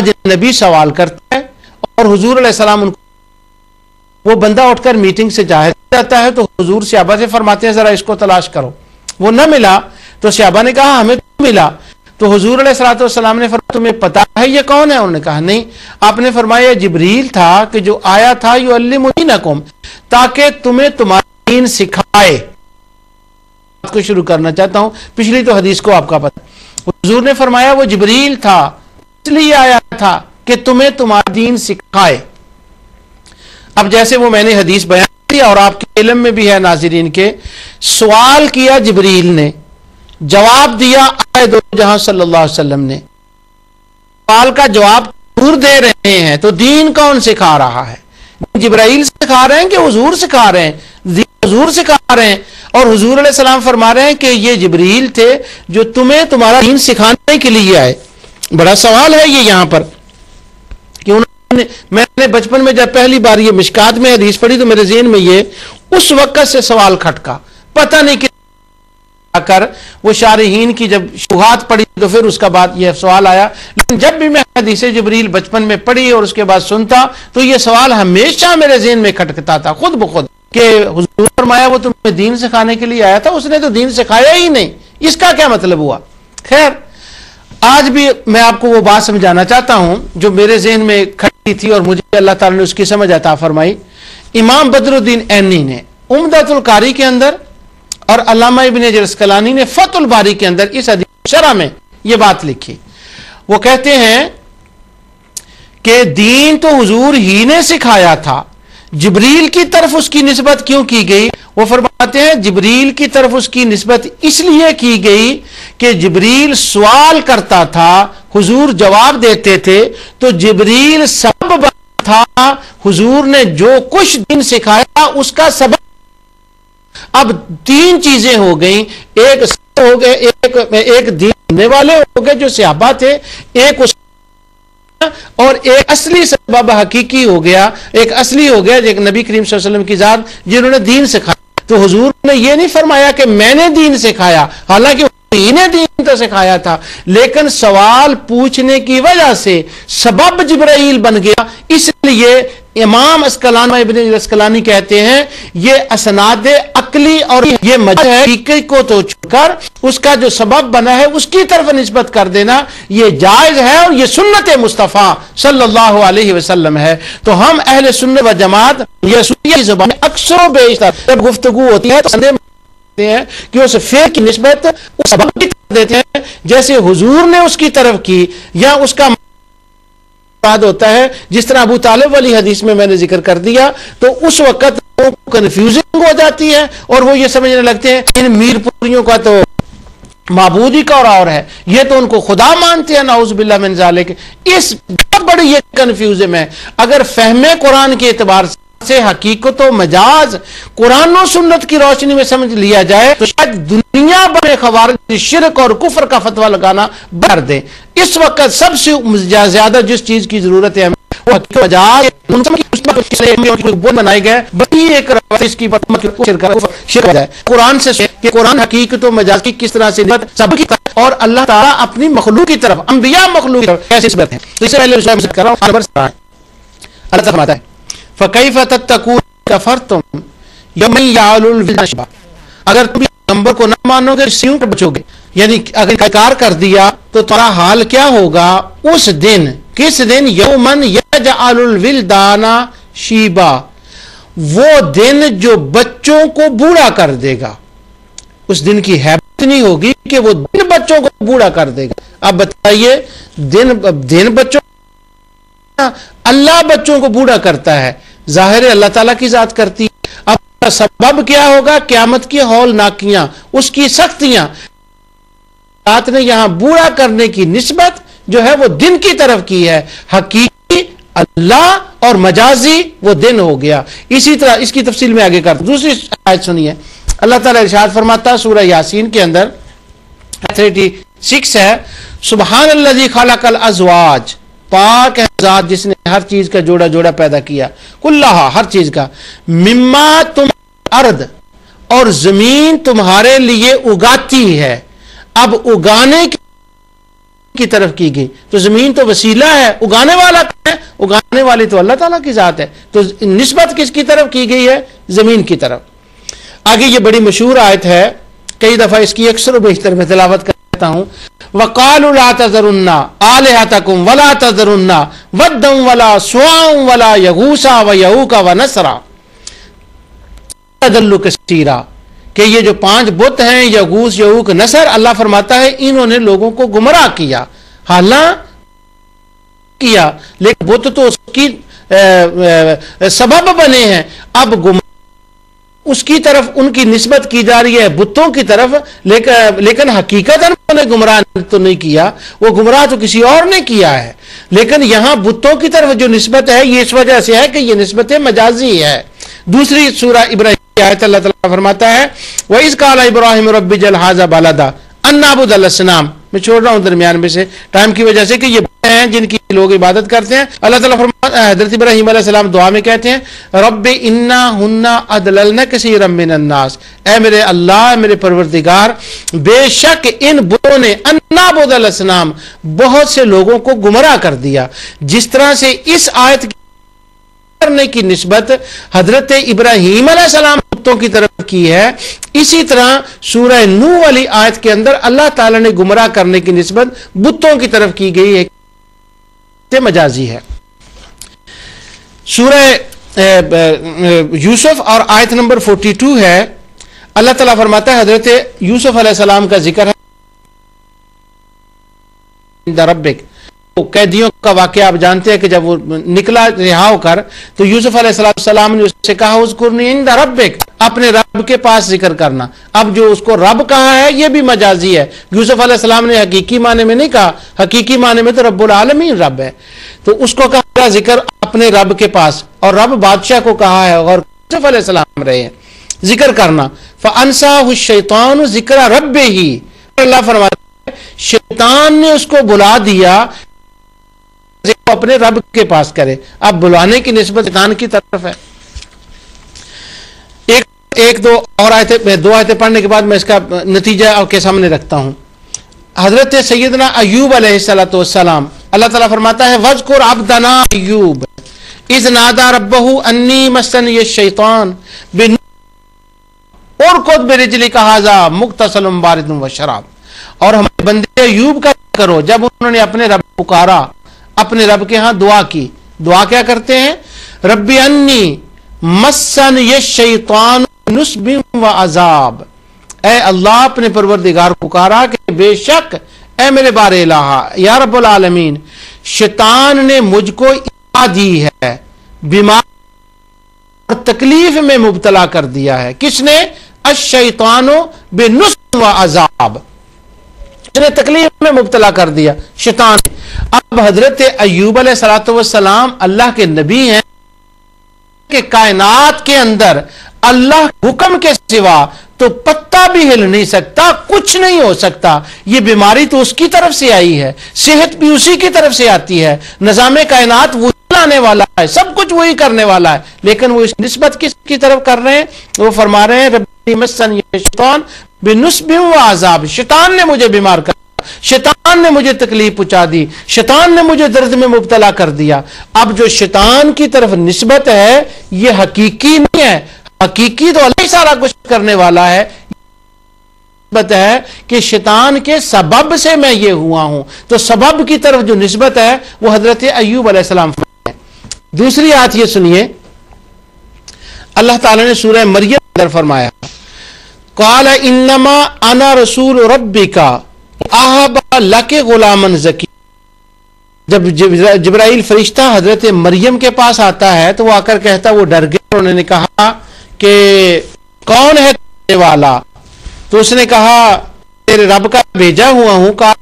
अजनबी सवाल करता है और हुजूर अलैहिस्सलाम उनको, वो बंदा उठकर मीटिंग से जाता है तो हुजूर सहाबा से फरमाते हैं जरा इसको तलाश करो। वो न मिला तो सहाबा ने कहा हमें तो मिला। तो हुजूर अलैहिस्सलाम ने फरमाया तुम्हें पता है ये कौन है? उन्होंने कहा नहीं। आपने फरमाया जिब्रील था कि जो आया था युअल्लिमुनकुम, ताकि तुम्हें तुम्हारा दीन सिखाए। बात को शुरू करना चाहता हूं, पिछली तो हदीस को आपका पता। हुजूर ने फरमाया वो जिब्रील था, इसलिए आया था कि तुम्हें तुम्हारा दीन सिखाए। अब जैसे वो मैंने हदीस बयान की और आपके इल्म में भी है नाज़रीन के, सवाल किया जिब्रील ने, जवाब दिया आए दो जहां सल्लल्लाहु अलैहि वसल्लम ने। सवाल का जवाब हुजूर दे रहे हैं, तो दीन कौन सिखा रहा है? जिब्राइल सिखा रहे हैं कि हुजूर सिखा रहे हैं? हुजूर सिखा रहे हैं। और हुजूर अलैहिस्सलाम फरमा रहे हैं कि ये जिब्रील थे जो तुम्हें तुम्हारा दीन सिखाने के लिए आए। बड़ा सवाल है ये यहां पर कि उन्होंने, मैंने बचपन में जब पहली बार ये मिशकात में हदीस पढ़ी तो मेरे ज़हन में ये उस वक्त से सवाल खटका, पता नहीं कि आकर वो शारहीन की जब शुहात पढ़ी तो फिर उसका बाद ये सवाल आया। लेकिन जब भी मैं हदीस जिब्रील बचपन में पढ़ी और उसके बाद सुनता तो ये सवाल हमेशा मेरे ज़हन में खटकता था खुद ब खुद कि हुजूर फरमाया वो तुम्हें दीन सिखाने के लिए आया था, उसने तो दीन सिखाया ही नहीं, इसका क्या मतलब हुआ? खैर, आज भी मैं आपको वो बात समझाना चाहता हूं जो मेरे ज़हन में खड़ी थी और मुझे अल्लाह ताला ने उसकी समझ अता फरमाई। इमाम बदरुद्दीन ऐनी ने उम्दतुल कारी के अंदर और अल्लामा इब्न हजर अस्कलानी ने फतहुल बारी के अंदर इस हदीस शरह में ये बात लिखी। वो कहते हैं कि दीन तो हुजूर ही ने सिखाया था, जिब्रील की तरफ उसकी निस्बत क्यों की गई? वो फरमाते हैं जिब्रील की तरफ उसकी निस्बत इसलिए की गई कि जिब्रील सवाल करता था, हुजूर जवाब देते थे, तो जिब्रील सबब था, हुजूर ने जो कुछ दीन सिखाया उसका सबब। अब तीन चीजें हो गई, एक हो गए, एक दीन देने वाले हो गए जो सहाबा थे, एक उस और एक असली सबब हकीकी हो गया, एक असली हो गया एक नबी करीम सल्लल्लाहु अलैहि वसल्लम की जात जिन्होंने दीन सिखाया। तो हुजूर ने ये नहीं फरमाया कि मैंने दीन सिखाया, हालांकि इन्हें दीन तो सिखाया था, लेकिन सवाल पूछने की वजह से सबब जिब्राइल बन गया। इसलिए इमाम अस्कलानी इब्न अस्कलानी कहते हैं ये असनाद अकली और ये हकीकी को तो छोड़कर उसका जो सबब बना है उसकी तरफ निस्बत कर देना ये जायज है और ये सुन्नत मुस्तफ़ा सल्लल्लाहु अलैहि वसल्लम है। तो हम अहले सुन्नत व जमात ये सुन्नी ज़बान में अक्सर बेशतर जब गुफ्तगू होती है तो संदेह हैं कि उस फेर की निस्बत उस सबब की तरफ देते हैं जैसे हुजूर ने उसकी तरफ की, या उसका मुराद होता है जिस तरह अबू तालिब वाली हदीस में मैंने जिक्र कर दिया। तो उस वक्त कंफ्यूजिंग हो जाती है और वो ये समझने लगते हैं इन मीरपुरियों का तो माबूद ही का और है, ये तो उनको खुदा मानते हैं, नाउज़ बिल्लाह मिन ज़ालिक। इस बहुत बड़ी ये कंफ्यूजन है। अगर फहमे कुरान के एतबार से हकीकत व मजाज कुरान और सुन्नत की रोशनी में समझ लिया जाए तो शायद दुनिया भर में खवारिज शिरक और कुफर का फतवा लगाना बढ़ दे। इस वक्त सबसे ज्यादा जिस चीज की जरूरत है वो मजाज बनाए गए कुरान से कि कुरान हकीकत व मजाज की किस तरह से सब की और अल्लाह ताला अपनी मखलूक की तरफ, अंबिया मखलूक की तरफ कैसे निस्बत है। तो इससे पहले कर रहा हूं, अल्लाह फरमाता है फ़कैफ़ तत्तक़ून कफ़रतुम यौमन यअलुल विल्दान, अगर तुम नंबर को न मानोगे सियों पर बचोगे, यानी अगर इनकार कर दिया तो तुम्हारा हाल क्या होगा उस दिन। किस दिन? यौमन यजअलुल विल्दाना शीबा, वो दिन जो बच्चों को बूढ़ा कर देगा। उस दिन की हैबत नहीं होगी कि वो दिन बच्चों को बूढ़ा कर देगा। अब बताइए दिन बच्चों, अल्लाह बच्चों को बूढ़ा करता है, जाहिर अल्लाह ताला की जात करती है। अब सबब क्या होगा? क़यामत की हौलनाकियां, उसकी सख्तियां। बात ने यहां बूढ़ा करने की निस्बत जो है वो दिन की तरफ की है, हकीकी अल्लाह और मजाजी वो दिन हो गया। इसी तरह इसकी तफसील में आगे करता। दूसरी आयत सुनिए, अल्लाह ताला इरशाद फरमाता सूरह यासीन के अंदर 36 है, सुब्हानल्लज़ी खलक़ल अज़वाज, पाक है ज़ात जिसने हर चीज का जोड़ा जोड़ा पैदा किया, कुल्लाहा हर चीज का, मिम्मा तुम अर्द, और जमीन तुम्हारे लिए उगाती है। अब उगाने کی طرف کی گئی. تو زمین تو وسیلہ ہے, اگانے والا ہے, اگانے والی تو اللہ تعالیٰ کی ذات ہے. تو نسبت کس کی طرف کی گئی ہے؟ زمین کی طرف. آگے یہ بڑی مشہور آیت ہے, کئی دفعہ اس کی اکثر و بیشتر میں تلاوت کرتا ہوں. وَقَالُوا لَا تَذَرُنَّ آلِهَتَكُمْ وَلَا تَذَرُنَّ وَدًّا وَلَا سُوَاعًا وَلَا يَغُوثَ وَيَعُوقَ وَنَسْرًا تَضَلُّ كَثِيرًا. کہ یہ جو 5 بت ہیں, یغوث, یعوق, نصر, اللہ فرماتا ہے انہوں نے لوگوں کو گمراہ کیا. حالانکہ کیا, لیکن بت تو اس کی سبب بنے ہیں. اب اس کی طرف ان کی نسبت کی جا رہی ہے بتوں کی طرف, لیکن حقیقت انہوں نے گمراہ تو نہیں کیا, وہ گمراہ تو کسی اور نے کیا ہے. لیکن یہاں بتوں کی طرف جو نسبت ہے یہ اس وجہ سے ہے کہ یہ نسبت مجازی ہے. دوسری سورہ ابراہیم کی آیت اللہ تعالیٰ فرماتا ہے وَإِذْ قَالَ إِبْرَاهِيمُ رَبِّ اجْعَلْ هَٰذَا بَلَدًا أَن نَّعْبُدَ الْأَصْنَامَ. میں چھوڑ رہا ہوں درمیان میں سے ٹائم کی وجہ سے کہ یہ ہیں جن کی لوگ عبادت کرتے ہیں. اللہ تعالیٰ فرماتا ہے, حضرت ابراہیم علیہ السلام دعا میں کہتے ہیں رب انہن اضللن کثیرا من الناس, اے میرے اللہ, میرے پروردگار, بے شک ان بتوں نے ان نعبد الاصنام بہت سے لوگوں کو گمراہ کر دیا. جس طرح سے اس آیت کرنے کی نسبت حضرت ابراہیم علیہ السلام بتوں کی طرف کی ہے, اسی طرح سورہ نوح والی آیت کے اندر اللہ تعالیٰ نے گمراہ کرنے کی نسبت بتوں کی طرف کی گئی ہے, مجازی ہے. سورہ یوسف اور آیت نمبر 42 ہے, اللہ تعالیٰ فرماتا ہے حضرت یوسف علیہ السلام کا ذکر ہے ربک. قیدیوں کا واقعہ آپ جانتے ہیں کہ جب وہ نکلا رہا ہو کر تو یوسف علیہ السلام نے اس سے کہا اذکرنی عند ربک, اپنے رب کے پاس ذکر کرنا. اب جو اس کو رب کہا ہے یہ بھی مجازی ہے. یوسف علیہ السلام نے حقیقی معنی میں نہیں کہا, حقیقی معنی میں تو رب العالمین رب ہے. تو اس کو کہا ذکر اپنے رب کے پاس, اور رب بادشاہ کو کہا ہے, اور یوسف علیہ السلام رہے ہیں ذکر کرنا. فَأَنْسَاهُ الشَّيْطَانُ ذِكْرَ رَبِّهِ, اللہ فرماتا ہے شیطان نے اس کو بلا دیا اپنے رب کے پاس کرے. اب بلانے کی نسبت شیطان کی طرف ہے. ایک دو آیتیں پڑھنے کے بعد میں اس کا نتیجہ آپ کے سامنے رکھتا ہوں. حضرت سیدنا ایوب علیہ السلام, اللہ تعالیٰ فرماتا ہے وَاذْكُرْ عَبْدَنَا ایوب اِذْ نَادَى رَبَّهُ أَنِّي مَسَّنِيَ الشَّيْطَانُ اُرْكُضْ بِرِجْلِكَ هَٰذَا مُغْتَسَلٌ بَارِدٌ وَشَرَابٌ. اور ہمارے بندے ایوب کا کرو جب انہوں نے اپنے رب پکارا, اپنے رب کے ہاں دعا کی. دعا کیا کرتے ہیں؟ ربی انی مسنی الشیطان نصب و عذاب, اے اللہ اپنے پروردگار پکارا کہ بے شک اے میرے بار الہ یا رب العالمین, شیطان نے مجھ کو ایذا دی ہے, بیمار اور تکلیف میں مبتلا کر دیا ہے. کس نے؟ الشیطان بنصب و عذاب, نے تکلیف میں مبتلا کر دیا شیطان. اب حضرت ایوب علیہ السلام اللہ کے نبی ہیں کہ کائنات کے اندر اللہ حکم کے سوا تو پتا بھی ہل نہیں سکتا, کچھ نہیں ہو سکتا. یہ بیماری تو اس کی طرف سے آئی ہے, صحت بھی اسی کی طرف سے آتی ہے, نظام کائنات وہی لانے والا ہے, سب کچھ وہی کرنے والا ہے, لیکن وہ اس نسبت کس کی طرف کر رہے ہیں؟ وہ فرما رہے ہیں ربی مسنی الشیطان بنصب و عذاب, شیطان نے مجھے بیمار کر, شیطان نے مجھے تکلیف پہنچا دی, شیطان نے مجھے درد میں مبتلا کر دیا. اب جو شیطان کی طرف نسبت ہے یہ حقیقی نہیں ہے, حقیقی تو اللہ سارا کچھ کرنے والا ہے. نسبت ہے کہ شیطان کے سبب سے میں یہ ہوا ہوں, تو سبب کی طرف جو نسبت ہے وہ حضرت ایوب علیہ السلام ہے. دوسری آیت یہ سنیے, اللہ تعالی نے سورہ مریم اندر فرمایا قال انما انا رسول ربک اہب لک غلاما زکی. جب جبرائیل فرشتہ حضرت مریم کے پاس آتا ہے تو وہ آ کر کہتا, وہ ڈر گئے, انہوں نے کہا کہ کون ہے تیرے والا؟ تو اس نے کہا تیرے رب کا بھیجا ہوا ہوں. کہا